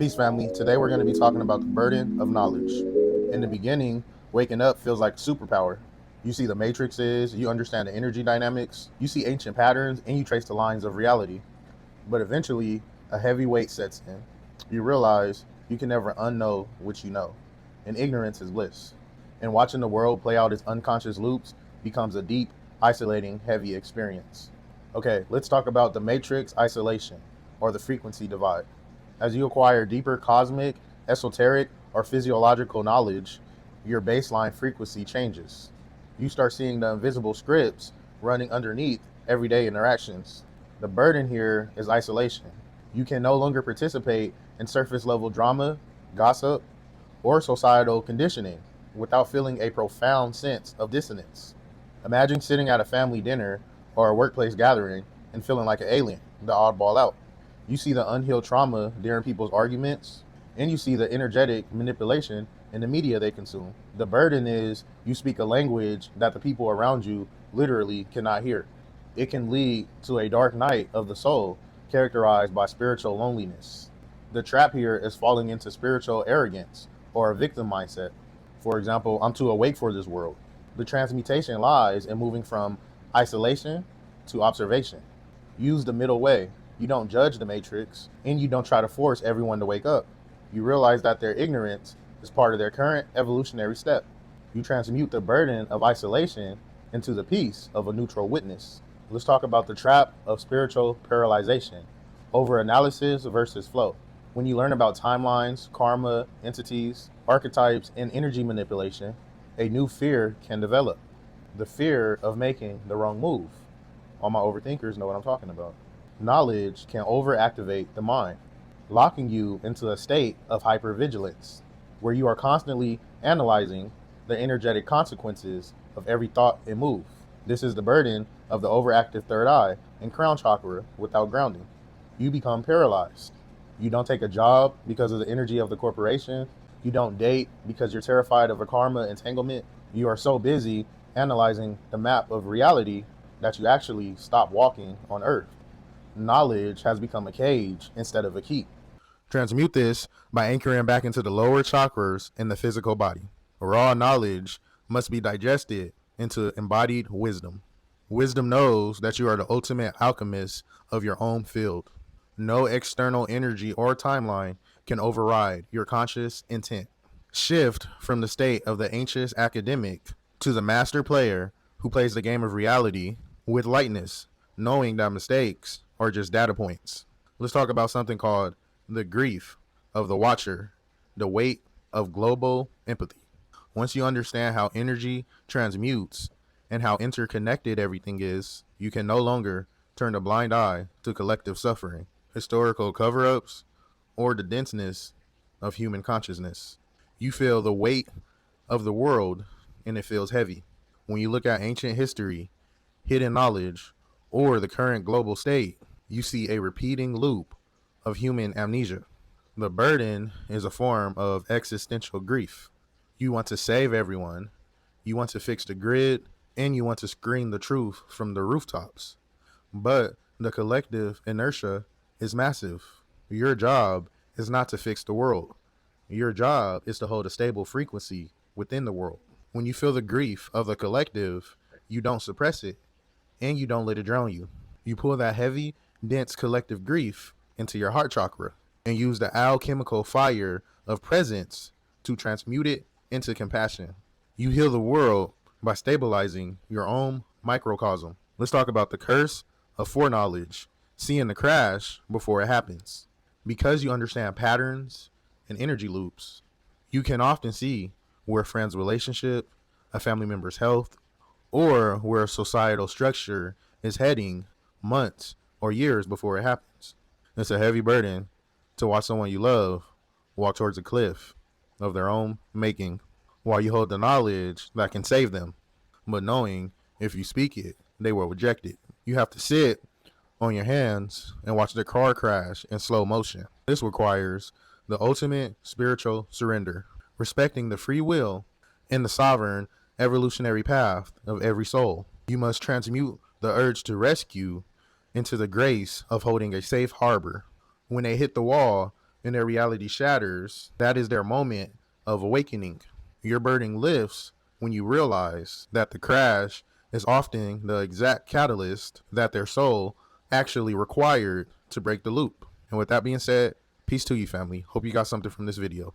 Peace, family. Today we're going to be talking about the burden of knowledge. In the beginning, waking up feels like a superpower. You see the matrices, you understand the energy dynamics, you see ancient patterns, and you trace the lines of reality. But eventually, a heavy weight sets in. You realize you can never unknow what you know, and ignorance is bliss. And watching the world play out its unconscious loops becomes a deep, isolating, heavy experience. Okay, let's talk about the matrix isolation, or the frequency divide. As you acquire deeper cosmic, esoteric, or physiological knowledge, your baseline frequency changes. You start seeing the invisible scripts running underneath everyday interactions. The burden here is isolation. You can no longer participate in surface level drama, gossip, or societal conditioning without feeling a profound sense of dissonance. Imagine sitting at a family dinner or a workplace gathering and feeling like an alien, the oddball out. You see the unhealed trauma during people's arguments, and you see the energetic manipulation in the media they consume. The burden is you speak a language that the people around you literally cannot hear. It can lead to a dark night of the soul characterized by spiritual loneliness. The trap here is falling into spiritual arrogance or a victim mindset. For example, I'm too awake for this world. The transmutation lies in moving from isolation to observation. Use the middle way. You don't judge the matrix, and you don't try to force everyone to wake up. You realize that their ignorance is part of their current evolutionary step. You transmute the burden of isolation into the peace of a neutral witness. Let's talk about the trap of spiritual paralyzation, over analysis versus flow. When you learn about timelines, karma, entities, archetypes, and energy manipulation, a new fear can develop. The fear of making the wrong move. All my overthinkers know what I'm talking about. Knowledge can overactivate the mind, locking you into a state of hyper-vigilance, where you are constantly analyzing the energetic consequences of every thought and move. This is the burden of the overactive third eye and crown chakra without grounding. You become paralyzed. You don't take a job because of the energy of the corporation. You don't date because you're terrified of a karma entanglement. You are so busy analyzing the map of reality that you actually stop walking on earth. Knowledge has become a cage instead of a key. Transmute this by anchoring back into the lower chakras in the physical body. Raw knowledge must be digested into embodied wisdom. Wisdom knows that you are the ultimate alchemist of your own field. No external energy or timeline can override your conscious intent. Shift from the state of the anxious academic to the master player who plays the game of reality with lightness, knowing that mistakes are just data points. Let's talk about something called the grief of the watcher, the weight of global empathy. Once you understand how energy transmutes and how interconnected everything is, you can no longer turn a blind eye to collective suffering, historical cover-ups, or the denseness of human consciousness. You feel the weight of the world and it feels heavy. When you look at ancient history, hidden knowledge, or the current global state, you see a repeating loop of human amnesia. The burden is a form of existential grief. You want to save everyone, you want to fix the grid, and you want to scream the truth from the rooftops. But the collective inertia is massive. Your job is not to fix the world. Your job is to hold a stable frequency within the world. When you feel the grief of the collective, you don't suppress it and you don't let it drown you. You pull that heavy, dense collective grief into your heart chakra and use the alchemical fire of presence to transmute it into compassion. You heal the world by stabilizing your own microcosm. Let's talk about the curse of foreknowledge, seeing the crash before it happens. Because you understand patterns and energy loops, you can often see where a friend's relationship, a family member's health, or where a societal structure is heading months or years before it happens. It's a heavy burden to watch someone you love walk towards a cliff of their own making while you hold the knowledge that can save them, but knowing if you speak it, they will reject it. You have to sit on your hands and watch the car crash in slow motion. This requires the ultimate spiritual surrender, respecting the free will and the sovereign evolutionary path of every soul. You must transmute the urge to rescue into the grace of holding a safe harbor. When they hit the wall, and their reality shatters, that is their moment of awakening. Your burden lifts when you realize that the crash is often the exact catalyst that their soul actually required to break the loop. And with that being said, peace to you, family. Hope you got something from this video.